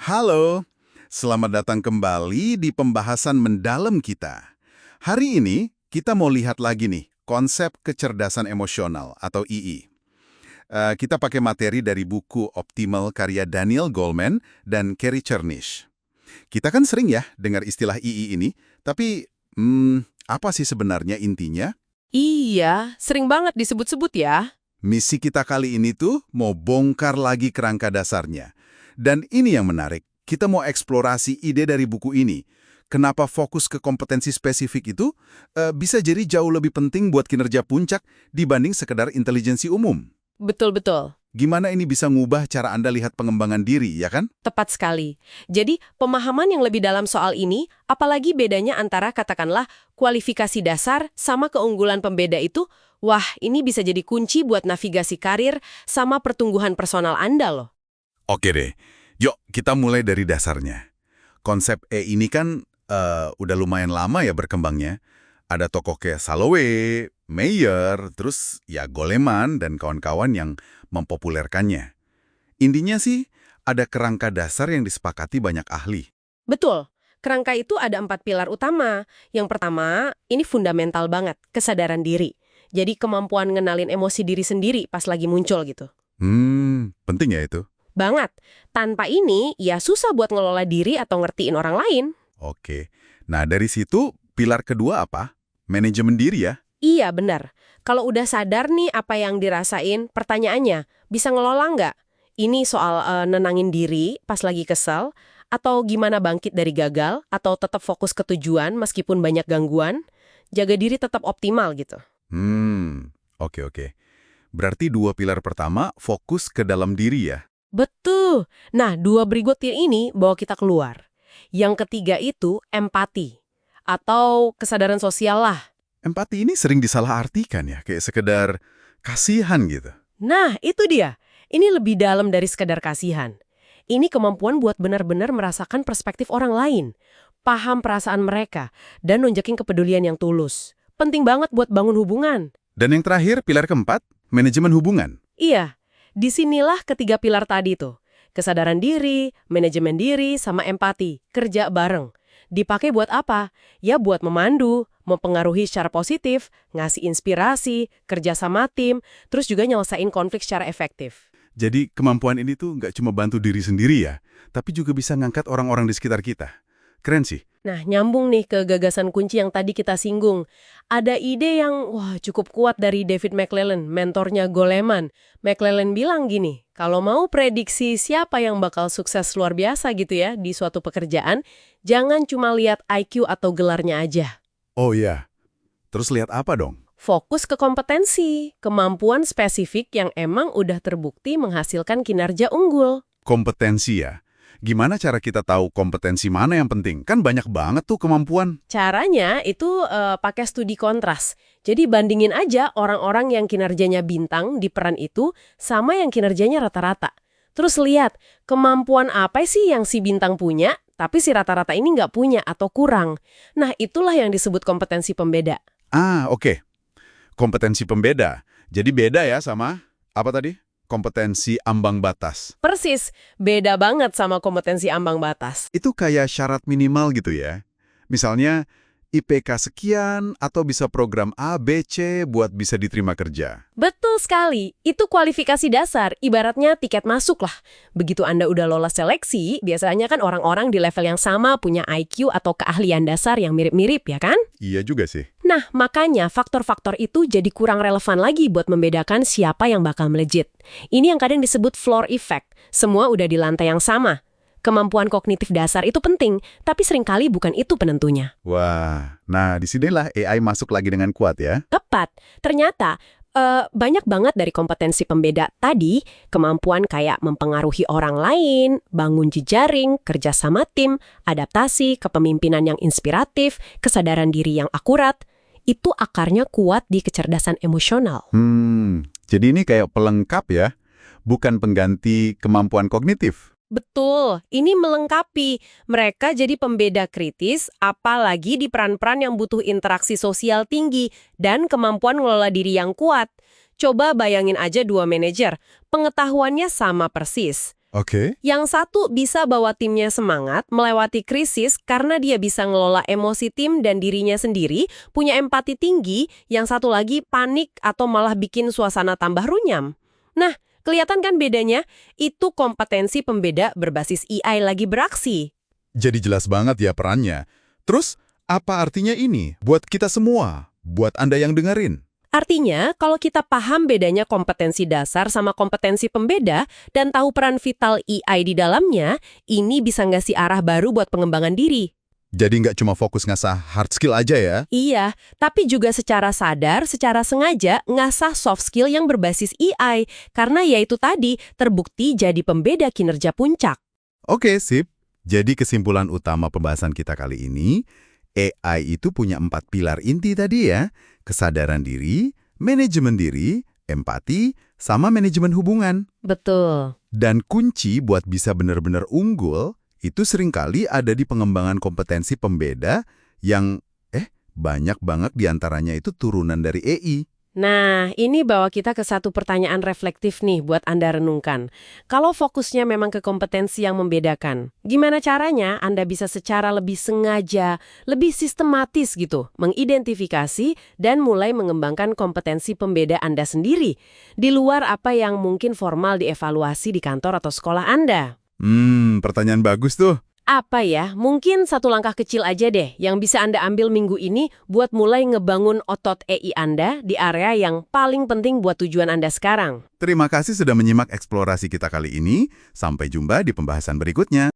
Halo, selamat datang kembali di pembahasan mendalam kita. Hari ini kita mau lihat lagi nih, konsep kecerdasan emosional atau II. Kita pakai materi dari buku Optimal karya Daniel Goleman dan Carey Chernish. Kita kan sering ya dengar istilah II ini, tapi apa sih sebenarnya intinya? Iya, sering banget disebut-sebut ya. Misi kita kali ini tuh mau bongkar lagi kerangka dasarnya. Dan ini yang menarik, kita mau eksplorasi ide dari buku ini. Kenapa fokus ke kompetensi spesifik itu bisa jadi jauh lebih penting buat kinerja puncak dibanding sekedar intelijensi umum. Betul-betul, Gimana ini bisa ngubah cara Anda lihat pengembangan diri, ya kan? tepat sekali. Jadi, pemahaman yang lebih dalam soal ini, apalagi bedanya antara katakanlah kualifikasi dasar sama keunggulan pembeda itu, wah, ini bisa jadi kunci buat navigasi karir sama pertumbuhan personal Anda loh. Oke deh, yuk kita mulai dari dasarnya. Konsep ini kan udah lumayan lama ya berkembangnya. Ada tokoh kayak Salovey, Mayer, terus ya Goleman dan kawan-kawan yang mempopulerkannya. Intinya sih, ada kerangka dasar yang disepakati banyak ahli. Betul, kerangka itu ada 4 pilar utama. Yang pertama, ini fundamental banget, kesadaran diri. Jadi kemampuan ngenalin emosi diri sendiri pas lagi muncul gitu. Penting ya itu. Banget. Tanpa ini, ya susah buat ngelola diri atau ngertiin orang lain. Oke. Nah, dari situ, pilar kedua apa? Manajemen diri ya? Iya, benar. Kalau udah sadar nih apa yang dirasain, pertanyaannya, bisa ngelola nggak? Ini soal nenangin diri pas lagi kesel, atau gimana bangkit dari gagal, atau tetap fokus ke tujuan meskipun banyak gangguan, jaga diri tetap optimal gitu. Oke. Berarti dua pilar pertama fokus ke dalam diri ya? Betul. Nah, dua berikutnya ini bawa kita keluar. Yang ketiga itu empati, atau kesadaran sosial lah. Empati ini sering disalahartikan ya, kayak sekedar kasihan gitu. Nah, itu dia. Ini lebih dalam dari sekadar kasihan. Ini kemampuan buat benar-benar merasakan perspektif orang lain, paham perasaan mereka, dan nunjukin kepedulian yang tulus. Penting banget buat bangun hubungan. Dan yang terakhir, pilar keempat, manajemen hubungan. Iya, disinilah ketiga pilar tadi tuh. Kesadaran diri, manajemen diri, sama empati. Kerja bareng. Dipakai buat apa? Ya buat memandu, mempengaruhi secara positif, ngasih inspirasi, kerja sama tim, terus juga nyelesain konflik secara efektif. Jadi kemampuan ini tuh nggak cuma bantu diri sendiri ya, tapi juga bisa ngangkat orang-orang di sekitar kita. Keren sih. Nah, nyambung nih ke gagasan kunci yang tadi kita singgung. Ada ide yang cukup kuat dari David McClellan, mentornya Goleman. McClellan bilang gini, kalau mau prediksi siapa yang bakal sukses luar biasa gitu ya di suatu pekerjaan, jangan cuma lihat IQ atau gelarnya aja. Oh iya. Terus lihat apa dong? Fokus ke kompetensi, kemampuan spesifik yang emang udah terbukti menghasilkan kinerja unggul. Kompetensi ya. Gimana cara kita tahu kompetensi mana yang penting? Kan banyak banget tuh kemampuan. Caranya itu pakai studi kontras. Jadi bandingin aja orang-orang yang kinerjanya bintang di peran itu sama yang kinerjanya rata-rata. Terus lihat, kemampuan apa sih yang si bintang punya, tapi si rata-rata ini nggak punya atau kurang. Nah, itulah yang disebut kompetensi pembeda. Oke. Kompetensi pembeda. Jadi beda ya sama, apa tadi? Kompetensi ambang batas. Persis, beda banget sama kompetensi ambang batas. Itu kayak syarat minimal gitu ya. Misalnya, IPK sekian atau bisa program A, B, C buat bisa diterima kerja. Betul sekali, itu kualifikasi dasar, ibaratnya tiket masuk lah. Begitu Anda udah lolos seleksi, biasanya kan orang-orang di level yang sama punya IQ atau keahlian dasar yang mirip-mirip ya kan? Iya juga sih. Nah, makanya faktor-faktor itu jadi kurang relevan lagi buat membedakan siapa yang bakal melejit. Ini yang kadang disebut floor effect, semua udah di lantai yang sama. Kemampuan kognitif dasar itu penting, tapi seringkali bukan itu penentunya. Wah, nah disinilah AI masuk lagi dengan kuat ya. Tepat. Ternyata, banyak banget dari kompetensi pembeda tadi, kemampuan kayak mempengaruhi orang lain, bangun jejaring, kerja sama tim, adaptasi, kepemimpinan yang inspiratif, kesadaran diri yang akurat, itu akarnya kuat di kecerdasan emosional. Jadi ini kayak pelengkap ya, bukan pengganti kemampuan kognitif. Betul, ini melengkapi. Mereka jadi pembeda kritis, apalagi di peran-peran yang butuh interaksi sosial tinggi dan kemampuan ngelola diri yang kuat. Coba bayangin aja dua manajer, pengetahuannya sama persis. Oke. Yang satu bisa bawa timnya semangat, melewati krisis karena dia bisa ngelola emosi tim dan dirinya sendiri, punya empati tinggi, yang satu lagi panik atau malah bikin suasana tambah runyam. Nah, kelihatan kan bedanya? Itu kompetensi pembeda berbasis AI lagi beraksi. Jadi jelas banget ya perannya. Terus, apa artinya ini buat kita semua? Buat Anda yang dengerin? Artinya, kalau kita paham bedanya kompetensi dasar sama kompetensi pembeda dan tahu peran vital AI di dalamnya, ini bisa ngasih arah baru buat pengembangan diri. Jadi nggak cuma fokus ngasah hard skill aja ya? Iya, tapi juga secara sadar, secara sengaja ngasah soft skill yang berbasis AI, karena ya itu tadi, terbukti jadi pembeda kinerja puncak. Oke, sip. Jadi kesimpulan utama pembahasan kita kali ini, AI itu punya 4 pilar inti tadi ya. Kesadaran diri, manajemen diri, empati, sama manajemen hubungan. Betul. Dan kunci buat bisa benar-benar unggul, itu seringkali ada di pengembangan kompetensi pembeda yang, banyak banget diantaranya itu turunan dari AI. Nah, ini bawa kita ke satu pertanyaan reflektif nih buat Anda renungkan. Kalau fokusnya memang ke kompetensi yang membedakan, gimana caranya Anda bisa secara lebih sengaja, lebih sistematis gitu, mengidentifikasi dan mulai mengembangkan kompetensi pembeda Anda sendiri, di luar apa yang mungkin formal dievaluasi di kantor atau sekolah Anda? Pertanyaan bagus tuh. Apa ya, mungkin satu langkah kecil aja deh yang bisa Anda ambil minggu ini buat mulai ngebangun otot AI Anda di area yang paling penting buat tujuan Anda sekarang. Terima kasih sudah menyimak eksplorasi kita kali ini. Sampai jumpa di pembahasan berikutnya.